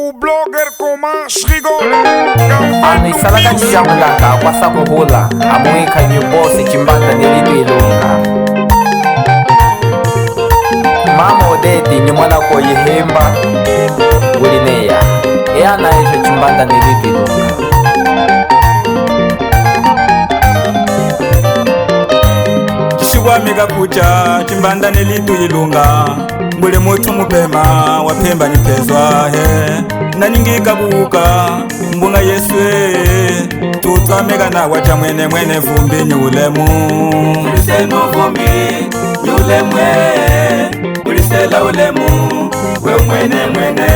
O blogger com mais rigor. Ano isalaka njamulaka kwa sakuhula amuika nyubosi chimbanda nilitu ilunga. Mama Odeti nyumwana ko yihemba gulineya eyana esho chimbanda nilitu ilunga. Chishigwamiga kucha chimbanda nilitu ilunga. Mbule mutu mupema wapemba nipezwa he naningika buka mbunga Yeswe tutwamega na wacha mwene mwene vumbi nyulemu uliseno vumbi nyulemwe ulisela ulemu we mwene mwene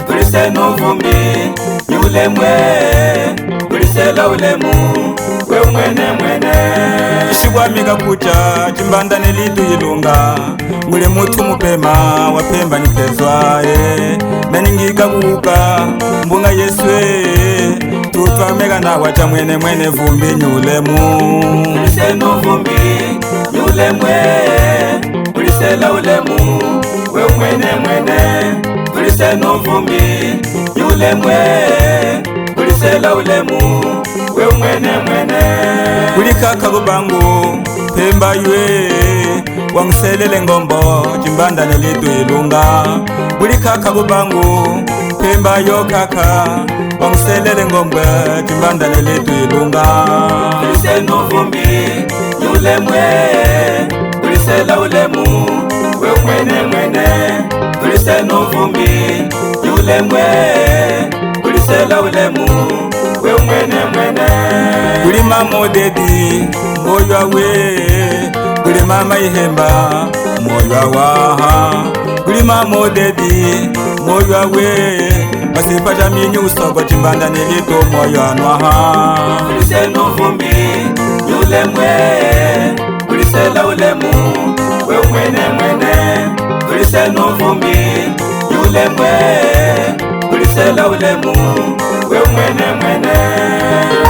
uliseno vumbi nyulemwe ulisela ulemu we mwene mwene Chishigwamiga kucha chimbanda nilitu ilunga. Mbule mutu mupema wapemba nipezwa naningika buka mbunga Yeswe tutwamega na wacha mwene mwene vumbi nyulemu uliseno vumbi nyulemwe ulisela ulemu we mwene mwene uliseno vumbi nyulemwe ulisela ulemu we mwene mwene ulikaka bubangu pemba ywe wangselele ngombo chimbanda nilitu ilunga. Ulikaka bubangu pemba yo kaka wangselele ngombo chimbanda nilitu ilunga. Uliseno vumbi nyulemwe ulisela ulemu we mwene mwene uliseno vumbi nyulemwe ulisela ulemu we mwene mwene uli Mama Odeti moyo we uli mama ihemba moyo waha uli Mama Odeti moyo we basipa jamini usoko chimbanda nilitu moyo anwaha uliseno vumbi nyulemwe ulisela ulemu we mwene mwene uliseno vumbi nyulemwe ulisela ulemu we mwene mwene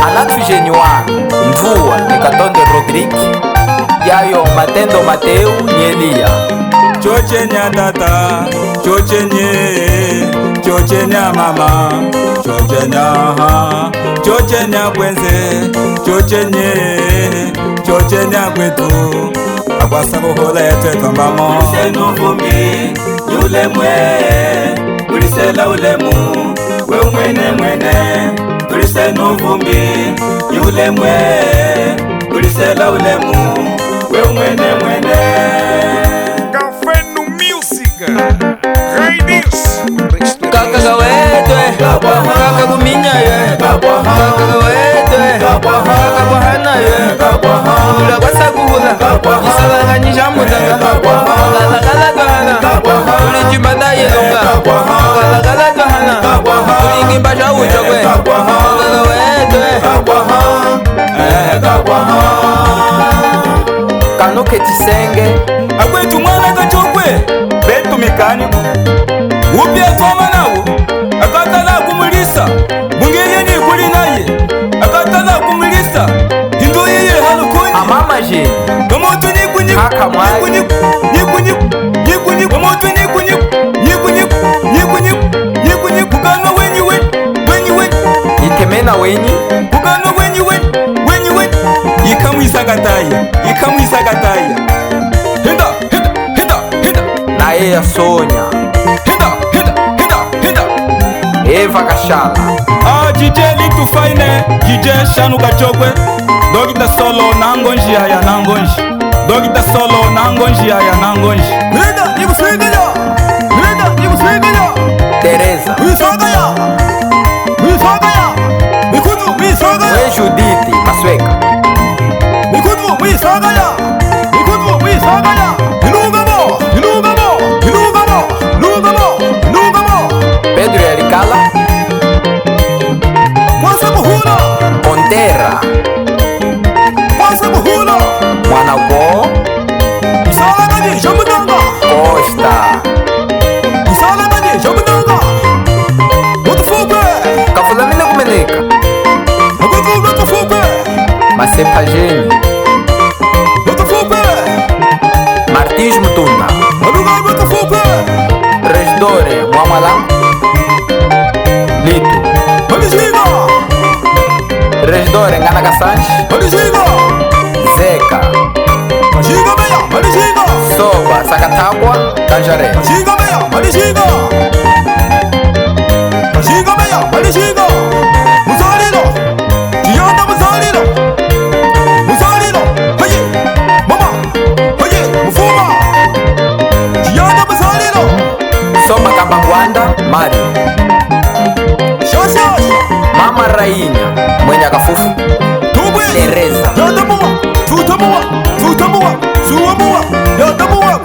Alatu Genuan Mvua Nikatonde Rodrigue Yayo Matendo Mateu Nyelia Chochenya tata chochenya mama chochenya kwenze chochenya kwetu akwasa kuhola yetwe twambamo uliseno vumbi nyulemwe ulisela ulemu we mwene mwene uliseno vumbi nyulemwe ulisela ulemu we mwene mwene Café no Music. Raidis. Kaka gawetwe Kaka guminya ye Kaka gawetwe Kaka guhana ye Ula kwasa kuhula Isalanga njamulanga Galagala kahana Uli chimbanda ilunga Galagala kahana Uli ngimbaja uchokwe Kaka gawetwe Kanuke tisenge Akwetu mwana kachokwe betu mekaniku upya twama nawo akatala kumulisa bungeyeni kuli naye akatala kumulisa hindu yeye halukuni Amama je Omuntu Kaka mwari kukanwa wenyiwe Ikemena wenyi kukanwa wenyiwe ikamwisa kataya hinda Naye ya Sonya Eva Kashala DJ Litu Faine DJ Shanu Kachokwe Dogita Solo nangonji haya nangonji Dogita Solo nangonji haya nangonji Mwida nikuswiganya Teresa Wisagaya We Judith Masweka Pedro Ericala Pontera Mwana wo Costa Kafulamina kumeneka Masepa Gênio Martins Mutunda Resdore Muamalang Sanji, Malishinga, Zeka, Mashinga Meya, Malishinga, Soba, Sakatagwa, Kanjare, Mashinga Meya, Malishinga, Mashinga Meya, Malishinga, Musalino, Kiyanda Musalino, Musalino, haye, mama, haye, mufuma, Kiyanda Musalino, Soma Kambangwanda, Mario, Shasha, Mama Rainha, Mwenye Kafufu, Tubwe, Teresa, Yatamuwa, Tutamua, Tutamua, Suamua, Yatamuwa.